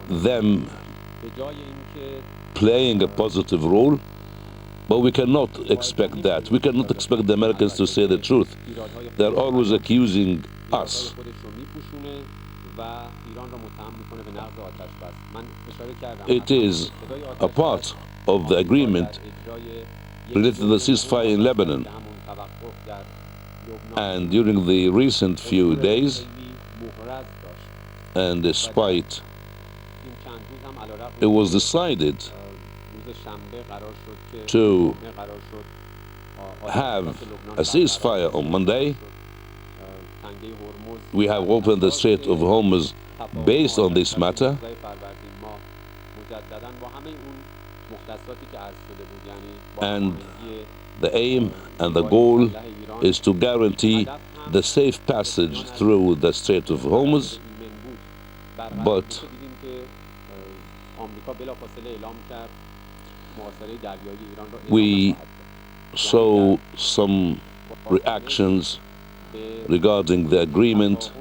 them playing a positive role, but we cannot expect that. We cannot expect the Americans to say the truth. They're always accusing us. It is a part of the agreement related to the ceasefire in Lebanon. And during the recent few days, and despite it was decided to have a ceasefire on Monday, we have opened the Strait of Hormuz based on this matter, and the aim and the goal is to guarantee the safe passage through the Strait of Hormuz. But we saw some reactions regarding the agreement.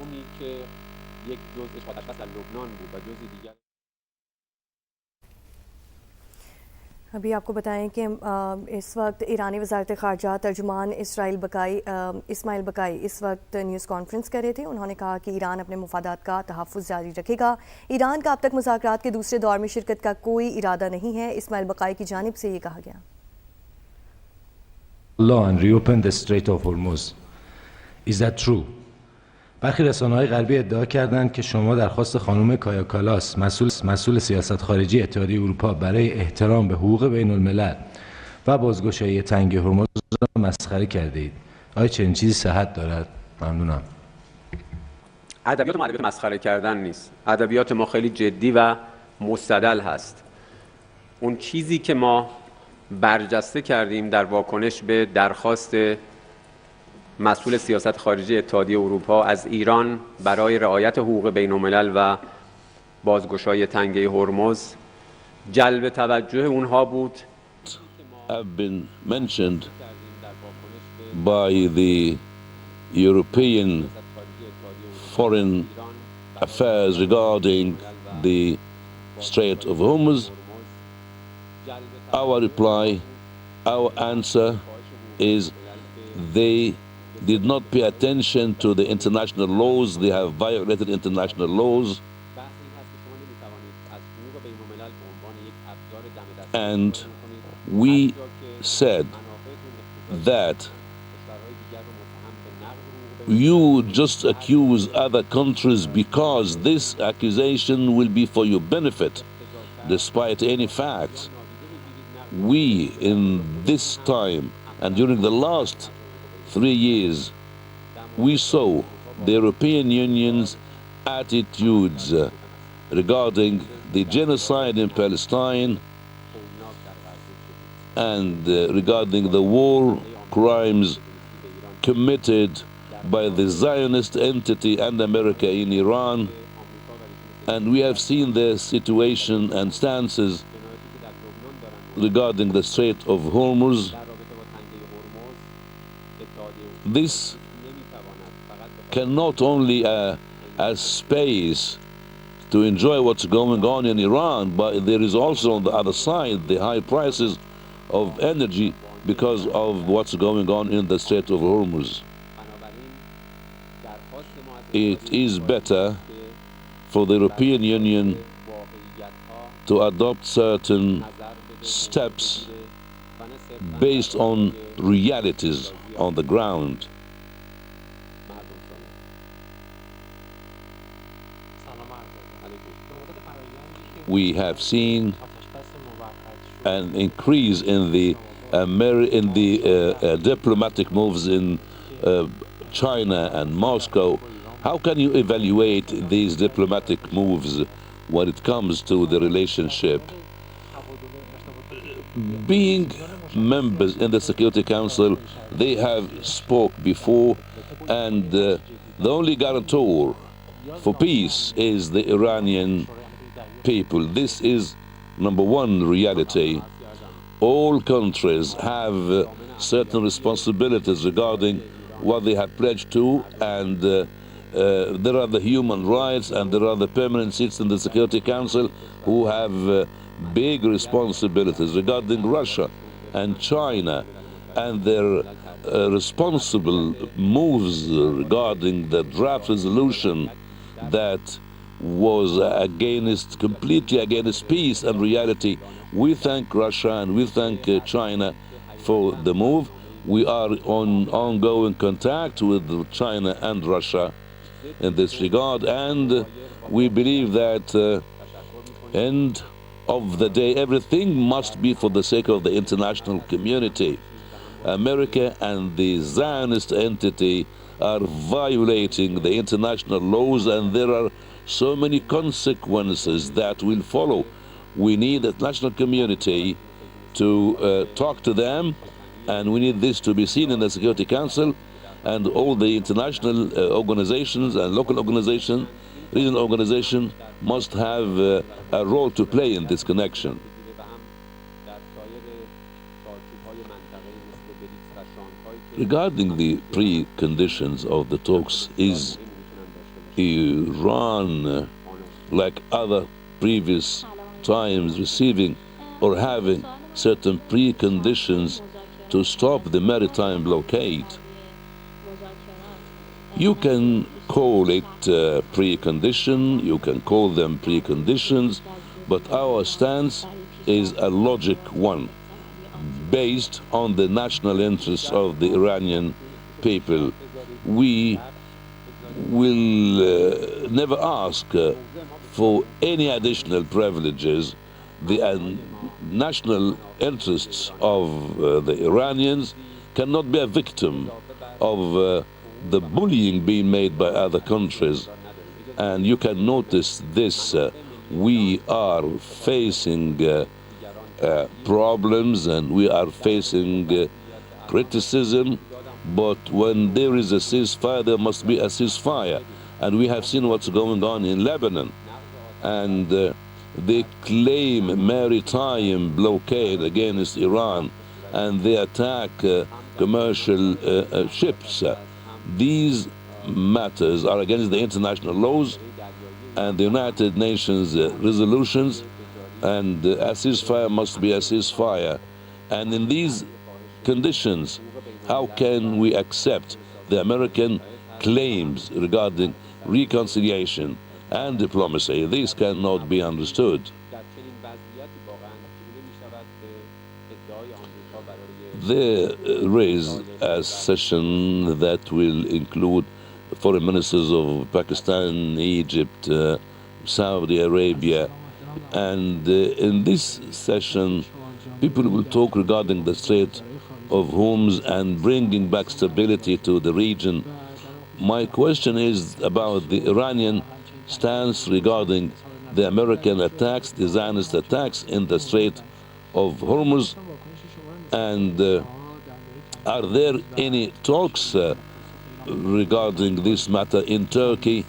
अभी आपको बताएं कि इस वक्त ईरानी वज़ारत ख़ारजा तर्जुमान इस्माइल बकाई इस वक्त news conference कर रहे थे। उन्होंने कहा कि ईरान अपने मुफादात का तहफ़्फ़ुज़ जारी रखेगा। ईरान का अब तक मुज़ाकरात के दूसरे दौर में शिरकत का कोई इरादा नहीं है। इस्माइल बकाई की जानिब से ये कहा गया। Law and reopen the Strait of Hormuz. Is that true? برخی رسانه‌های غربی ادعا کردند که شما درخواست خانم کایا کالاس مسئول سیاست خارجی اتحادیه اروپا برای احترام به حقوق بین الملل و بازگشایی تنگه هرمز را مسخره کرده اید. آیا چنین چیزی صحت دارد؟ ممنونم. ادبیات ما ادبیات مسخره کردن نیست. ادبیات ما خیلی جدی و مستدل هست. اون چیزی که ما برجسته کردیم در واکنش به درخواست مسئول سیاست خارجی اتحادیه اروپا از ایران برای رعایت حقوق بین الملل و بازگشایی تنگه هرمز جلب توجه اونها بود. Have been mentioned by the European Foreign Affairs regarding the Strait of Hormuz. Our reply, our answer is they did not pay attention to the international laws. They have violated international laws. And we said that you just accuse other countries because this accusation will be for your benefit, despite any facts. We, in this time and during the last 3 years, we saw the European Union's attitudes regarding the genocide in Palestine and regarding the war crimes committed by the Zionist entity and America in Iran. And we have seen the situation and stances regarding the Strait of Hormuz. This cannot only as space to enjoy what's going on in Iran, but there is also on the other side the high prices of energy because of what's going on in the Strait of Hormuz. It is better for the European Union to adopt certain steps based on realities on the ground. We have seen an increase in the diplomatic moves in China and Moscow. How can you evaluate these diplomatic moves when it comes to the relationship? Being members in the Security Council, they have spoke before, and the only guarantor for peace is the Iranian people. This is number one reality. All countries have certain responsibilities regarding what they have pledged to, and there are the human rights and there are the permanent seats in the Security Council who have big responsibilities regarding Russia and China and their responsible moves regarding the draft resolution that was completely against peace and reality. We thank Russia and we thank China for the move. We are on ongoing contact with China and Russia in this regard, and we believe that end of the day, everything must be for the sake of the international community. America and the Zionist entity are violating the international laws, and there are so many consequences that will follow. We need the international community to talk to them, and we need this to be seen in the Security Council, and all the international organizations and local organizations, regional organizations must have a role to play in this connection. Regarding the preconditions of the talks, is Iran, like other previous times, receiving or having certain preconditions to stop the maritime blockade? You can call it precondition, you can call them preconditions, but our stance is a logic one, based on the national interests of the Iranian people. We will never ask for any additional privileges. The national interests of the Iranians cannot be a victim of the bullying being made by other countries. And you can notice this, we are facing problems and we are facing criticism, but when there is a ceasefire, there must be a ceasefire. And we have seen what's going on in Lebanon, and they claim maritime blockade against Iran, and they attack commercial ships. These matters are against the international laws and the United Nations resolutions, and a ceasefire must be a ceasefire. And in these conditions, how can we accept the American claims regarding reconciliation and diplomacy? These cannot be understood. They raise a session that will include foreign ministers of Pakistan, Egypt, Saudi Arabia, and in this session people will talk regarding the Strait of Hormuz and bringing back stability to the region. My question is about the Iranian stance regarding the American attacks, the Zionist attacks in the Strait of Hormuz, and are there any talks regarding this matter in Turkey?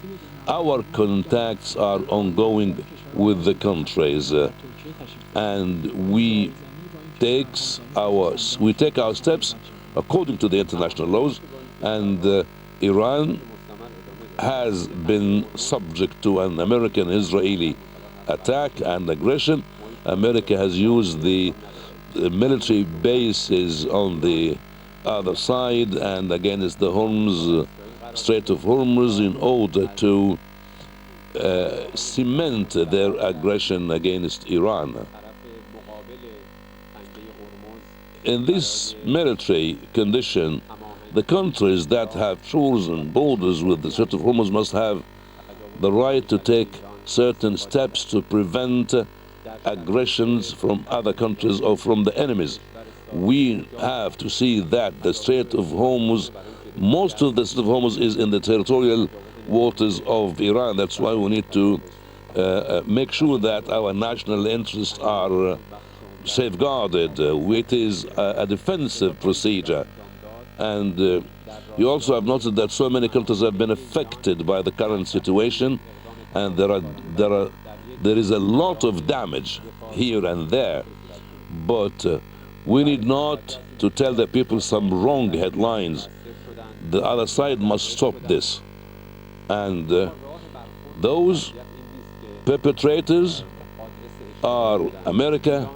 Our contacts are ongoing with the countries, and we take our steps according to the international laws, and Iran has been subject to an American-Israeli attack and aggression. America has used the military bases on the other side and against the Strait of Hormuz in order to cement their aggression against Iran. In this military condition, the countries that have chosen borders with the Strait of Hormuz must have the right to take certain steps to prevent aggressions from other countries or from the enemies. We have to see that the Strait of Hormuz, most of the Strait of Hormuz is in the territorial waters of Iran. That's why we need to make sure that our national interests are safeguarded. It is a defensive procedure. And you also have noted that so many countries have been affected by the current situation, and there is a lot of damage here and there. But we need not to tell the people some wrong headlines. The other side must stop this. And those perpetrators are America,